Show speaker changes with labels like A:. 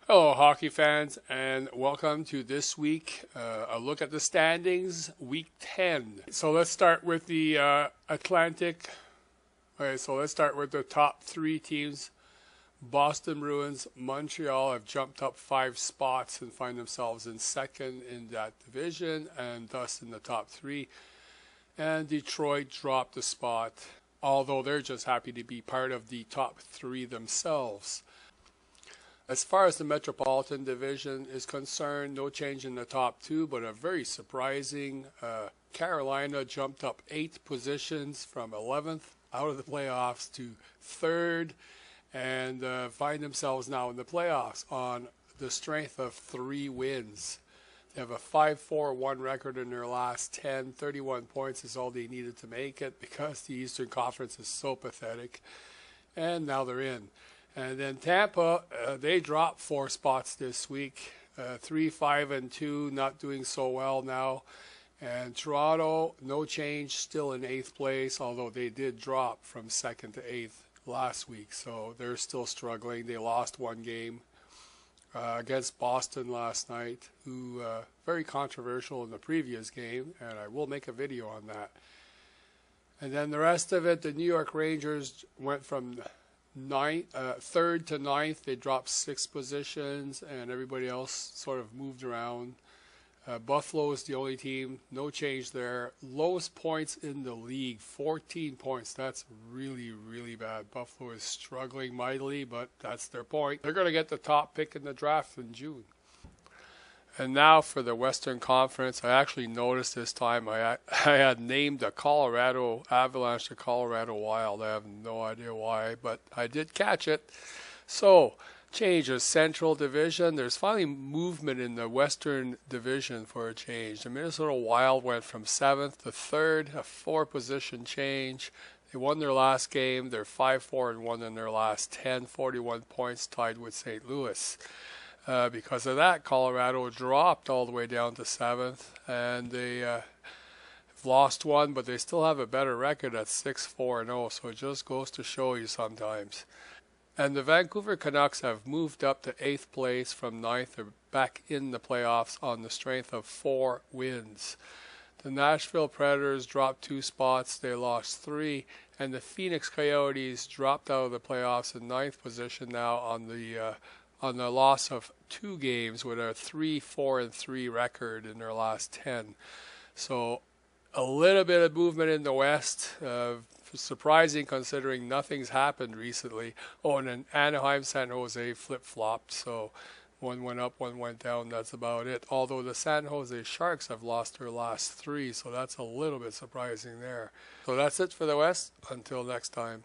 A: Hello, hockey fans, and welcome to this week, a look at the standings, week 10. So let's start with the Atlantic. Okay, so let's start with the top three teams. Boston Bruins, Montreal have jumped up 5 spots and find themselves in second in that division and thus in the top three. And Detroit dropped a spot, although they're just happy to be part of the top three themselves. As far as the Metropolitan Division is concerned, no change in the top two, but a very surprising Carolina jumped up 8 positions from 11th out of the playoffs to 3rd and find themselves now in the playoffs on the strength of 3 wins. They have a 5-4-1 record in their last 10. 31 points is all they needed to make it because the Eastern Conference is so pathetic. And now they're in. And then Tampa, they dropped 4 spots this week, 3-5-2, not doing so well now. And Toronto, no change, still in 8th place, although they did drop from 2nd to 8th last week. So they're still struggling. They lost 1 game against Boston last night, who very controversial in the previous game, and I will make a video on that. And then the rest of it, the New York Rangers went from 3rd to 9th. They dropped 6 positions, and everybody else sort of moved around. Buffalo is the only team, no change there. Lowest points in the league, 14 points. That's really, really bad. Buffalo is struggling mightily, but that's their point. They're going to get the top pick in the draft in June. And now for the Western Conference, I actually noticed this time I had named the Colorado Avalanche the Colorado Wild. I have no idea why, but I did catch it. So, change of Central Division. There's finally movement in the Western Division for a change. The Minnesota Wild went from 7th to 3rd, a 4-position change. They won their last game. They're 5-4-1 in their last 10, 41 points, tied with St. Louis. Because of that, Colorado dropped all the way down to 7th, and they have lost 1, but they still have a better record at 6-4-0, so it just goes to show you sometimes. And the Vancouver Canucks have moved up to 8th place from 9th. They're back in the playoffs on the strength of 4 wins. The Nashville Predators dropped 2 spots. They lost 3. And the Phoenix Coyotes dropped out of the playoffs in 9th position now on the loss of 2 games with a 3-4-3 record in their last 10. So a little bit of movement in the West, surprising considering nothing's happened recently. Oh, and then Anaheim, San Jose flip-flopped, so one went up, one went down, that's about it. Although the San Jose Sharks have lost their last 3, so that's a little bit surprising there. So that's it for the West. Until next time.